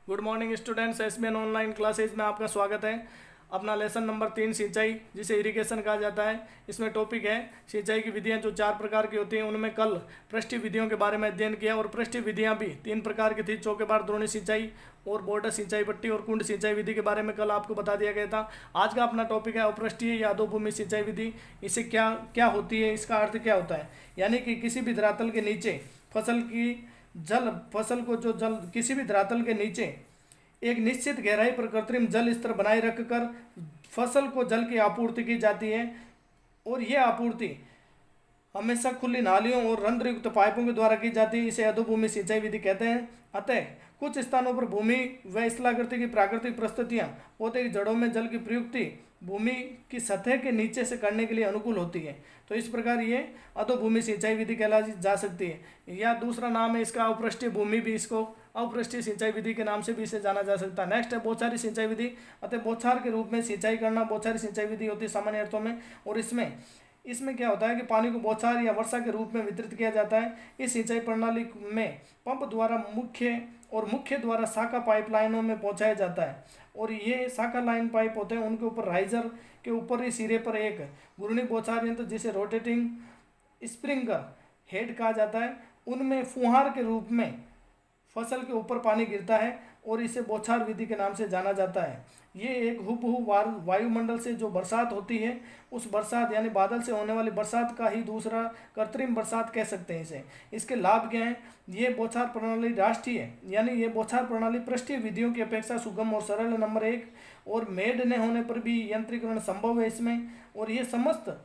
Good morning students, SBN online classes में आपका स्वागत है। अपना लेसन नंबर 3 सिंचाई, जिसे इरिगेशन कहा जाता है, इसमें टॉपिक है सिंचाई की विधियां जो 4 प्रकार की होती हैं। उनमें कल पृष्ठीय विधियों के बारे में अध्ययन किया और पृष्ठीय विधियां भी 3 प्रकार की थी। चौकेबार द्रोणी सिंचाई और बॉर्डर सिंचाई पट्टी और कुंड सिंचाई विधि के बारे में कल आपको बता दिया गया था। आज का अपना टॉपिक है अपृष्ठीय या अधोभूमि सिंचाई विधि। इससे क्या क्या होती है, इसका अर्थ क्या होता है। यानी कि किसी भी धरातल के नीचे फसल को जो जल किसी भी धरातल के नीचे एक निश्चित गहराई पर कृत्रिम जल स्तर बनाए रखकर फसल को जल की आपूर्ति की जाती है और यह आपूर्ति हमेशा खुली नालियों और रंध्रयुक्त पाइपों के द्वारा की जाती है। इसे अधोभूमि सिंचाई विधि कहते हैं। अतः कुछ स्थानों पर भूमि व स्थलाकृति की प्राकृतिक परिस्थितियां पौधे की जड़ों में जल की प्रयुक्ति भूमि की सतह के नीचे से करने के लिए अनुकूल होती है। तो इस प्रकार ये अधोभूमि सिंचाई विधि कहलाई जा सकती है, या दूसरा नाम है इसका अपृष्ठीय भूमि भी, इसको अपृष्ठीय सिंचाई विधि के नाम से भी इसे जाना जा सकता है। नेक्स्ट है बौछारी सिंचाई विधि। अतः बौछार के रूप में सिंचाई करना बौछारी सिंचाई विधि होती है सामान्य अर्थों में। और इसमें क्या होता है कि पानी को बौछार या वर्षा के रूप में वितरित किया जाता है। इस सिंचाई प्रणाली में पंप द्वारा मुख्य द्वारा शाखा पाइपलाइनों में पहुंचाया जाता है और ये शाखा लाइन पाइप होते हैं। उनके ऊपर राइजर के ऊपरी सिरे पर एक घूर्णी बौछार यंत्र, जिसे रोटेटिंग स्प्रिंगर हेड कहा जाता है, उनमें फुहार के रूप में फसल के ऊपर पानी गिरता है और इसे बौछार विधि के नाम से जाना जाता है। ये एक हुबहू वायुमंडल से जो बरसात होती है, उस बरसात यानी बादल से होने वाली बरसात का ही दूसरा कृत्रिम बरसात कह सकते हैं इसे। इसके लाभ क्या हैं? ये बौछार प्रणाली राष्ट्रीय यानी ये बौछार प्रणाली पृष्ठीय विधियों की अपेक्षा सुगम और सरल है, नंबर 1। और मेड न होने पर भी यंत्रीकरण संभव है इसमें। और ये समस्त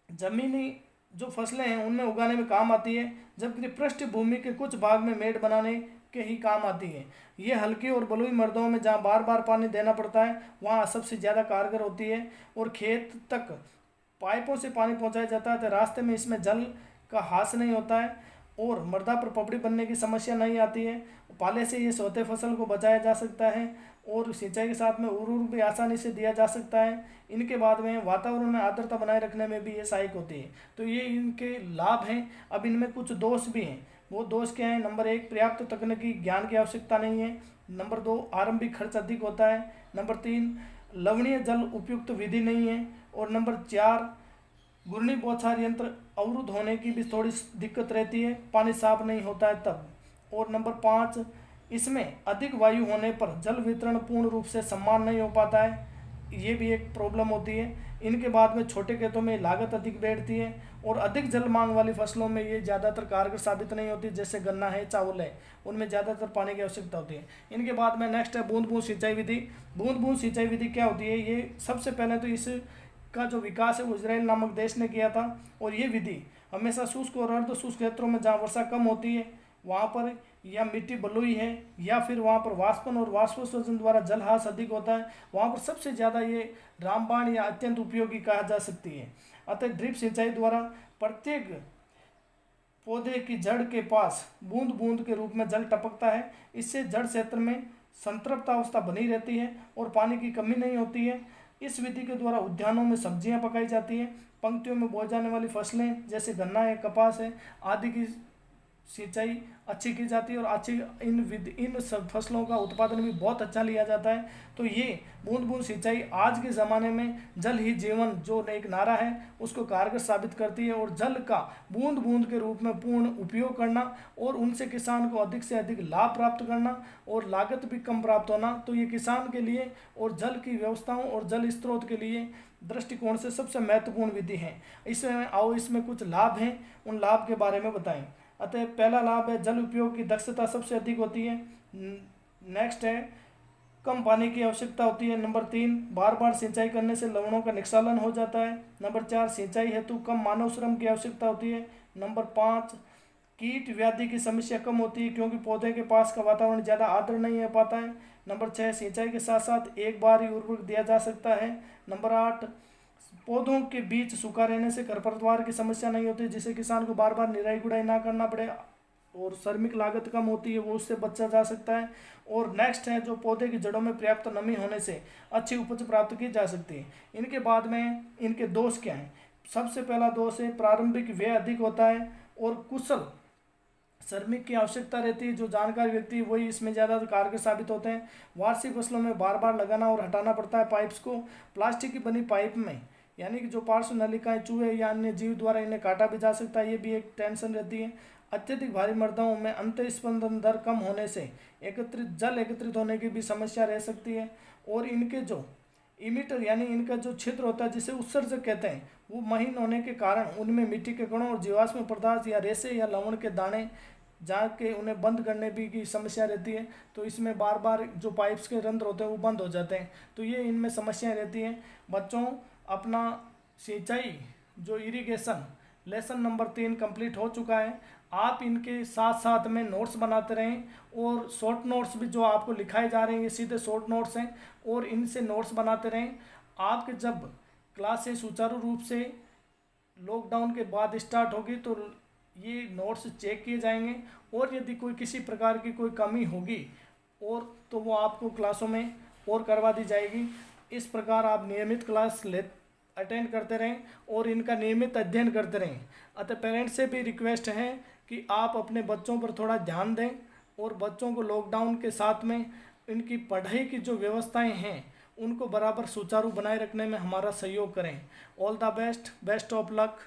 जमीनी जो फसलें हैं उनमें उगाने में काम आती है, जबकि पृष्ठ भूमि के कुछ भाग में मेड़ बनाने के ही काम आती है। ये हल्की और बलुई मृदाओं में जहाँ बार बार पानी देना पड़ता है वहाँ सबसे ज़्यादा कारगर होती है और खेत तक पाइपों से पानी पहुँचाया जाता है, तो रास्ते में इसमें जल का हास नहीं होता है और मृदा पर पपड़ी बनने की समस्या नहीं आती है। पाले से ये सोते फसल को बचाया जा सकता है और सिंचाई के साथ में उर्वरक भी आसानी से दिया जा सकता है। इनके बाद में वातावरण में आर्द्रता बनाए रखने में भी ये सहायक होती है। तो ये इनके लाभ हैं। अब इनमें कुछ दोष भी हैं। वो दोष क्या है? नंबर 1, पर्याप्त तकनीकी ज्ञान की आवश्यकता नहीं है। नंबर 2, आरंभिक खर्च अधिक होता है। नंबर 3, लवणीय जल उपयुक्त विधि नहीं है। और नंबर 4, घूर्णी बौछार यंत्र अवरुद्ध होने की भी थोड़ी दिक्कत रहती है, पानी साफ नहीं होता है तब। और नंबर 5, इसमें अधिक वायु होने पर जल वितरण पूर्ण रूप से समान नहीं हो पाता है, ये भी एक प्रॉब्लम होती है। इनके बाद में छोटे खेतों में लागत अधिक बैठती है और अधिक जल मांग वाली फसलों में ये ज़्यादातर कारगर साबित नहीं होती, जैसे गन्ना है, चावल है, उनमें ज़्यादातर पानी की आवश्यकता होती है। इनके बाद में नेक्स्ट है बूंद बूंद सिंचाई विधि। बूंद बूंद सिंचाई विधि क्या होती है? ये सबसे पहले तो इसका जो विकास है वो इजराइल नामक देश ने किया था और ये विधि हमेशा शुष्क और अर्ध शुष्क क्षेत्रों में जहाँ वर्षा कम होती है वहाँ पर, या मिट्टी बलुई है, या फिर वहाँ पर वाष्पन और वाष्पोत्सर्जन द्वारा जलहास अधिक होता है, वहाँ पर सबसे ज़्यादा ये रामबाण या अत्यंत उपयोगी कहा जा सकती है। अतः ड्रिप सिंचाई द्वारा प्रत्येक पौधे की जड़ के पास बूंद बूंद के रूप में जल टपकता है। इससे जड़ क्षेत्र में संतृप्त अवस्था बनी रहती है और पानी की कमी नहीं होती है। इस विधि के द्वारा उद्यानों में सब्जियां पकाई जाती हैं। पंक्तियों में बोई जाने वाली फसलें जैसे गन्ना है, कपास है आदि की सिंचाई अच्छी की जाती है और इन सब फसलों का उत्पादन भी बहुत अच्छा लिया जाता है। तो ये बूंद बूंद सिंचाई आज के ज़माने में जल ही जीवन जो एक नारा है उसको कारगर साबित करती है और जल का बूंद बूंद के रूप में पूर्ण उपयोग करना और उनसे किसान को अधिक से अधिक लाभ प्राप्त करना और लागत भी कम प्राप्त होना, तो ये किसान के लिए और जल की व्यवस्थाओं और जल स्रोत के लिए दृष्टिकोण से सबसे महत्वपूर्ण विधि है। इसमें कुछ लाभ हैं, उन लाभ के बारे में बताएं। अतः पहला लाभ है जल उपयोग की दक्षता सबसे अधिक होती है। नेक्स्ट है कम पानी की आवश्यकता होती है। नंबर 3, बार बार सिंचाई करने से लवणों का निष्कालन हो जाता है। नंबर 4, सिंचाई हेतु कम मानव श्रम की आवश्यकता होती है। नंबर 5, कीट व्याधि की समस्या कम होती है क्योंकि पौधे के पास का वातावरण ज़्यादा आर्द्र नहीं हो पाता है। नंबर 6, सिंचाई के साथ साथ एक बार ही उर्वरक दिया जा सकता है। नंबर 8, पौधों के बीच सूखा रहने से खरपतवार की समस्या नहीं होती, जिससे किसान को बार बार निराई गुड़ाई ना करना पड़े और श्रमिक लागत कम होती है, वो उससे बचा जा सकता है। और नेक्स्ट है जो पौधे की जड़ों में पर्याप्त नमी होने से अच्छी उपज प्राप्त की जा सकती है। इनके बाद में इनके दोष क्या हैं? सबसे पहला दोष है प्रारंभिक व्यय अधिक होता है और कुशल श्रमिक की आवश्यकता रहती है। जो जानकार व्यक्ति वही इसमें ज़्यादा कारगर साबित होते हैं। वार्षिक फसलों में बार बार लगाना और हटाना पड़ता है पाइप्स को। प्लास्टिक की बनी पाइप में यानी कि जो पार्श्व नलिकाएं चूहे या अन्य जीव द्वारा इन्हें काटा भी जा सकता है, ये भी एक टेंशन रहती है। अत्यधिक भारी मृदाओं में अंतःस्पंदन दर कम होने से जल एकत्रित होने की भी समस्या रह सकती है। और इनके जो इमिटर यानी इनका जो छिद्र होता है जिसे उत्सर्जक कहते हैं, वो महीन होने के कारण उनमें मिट्टी के कणों और जीवाश्म पदार्थ या रेसे या लवण के दाने जाके उन्हें बंद करने भी की समस्या रहती है। तो इसमें बार बार जो पाइप्स के रंध्र होते हैं वो बंद हो जाते हैं। तो ये इनमें समस्याएं रहती हैं। बच्चों, अपना सिंचाई जो इरिगेशन लेसन नंबर 3 कंप्लीट हो चुका है। आप इनके साथ साथ में नोट्स बनाते रहें और शॉर्ट नोट्स भी जो आपको लिखाए जा रहे हैं ये सीधे शॉर्ट नोट्स हैं और इनसे नोट्स बनाते रहें। आपके जब क्लासें सुचारू रूप से लॉकडाउन के बाद स्टार्ट होगी तो ये नोट्स चेक किए जाएंगे और यदि कोई किसी प्रकार की कोई कमी होगी और तो वो आपको क्लासों में और करवा दी जाएगी। इस प्रकार आप नियमित क्लास अटेंड करते रहें और इनका नियमित अध्ययन करते रहें। अतः पेरेंट्स से भी रिक्वेस्ट है कि आप अपने बच्चों पर थोड़ा ध्यान दें और बच्चों को लॉकडाउन के साथ में इनकी पढ़ाई की जो व्यवस्थाएं हैं उनको बराबर सुचारू बनाए रखने में हमारा सहयोग करें। All the best, best of luck.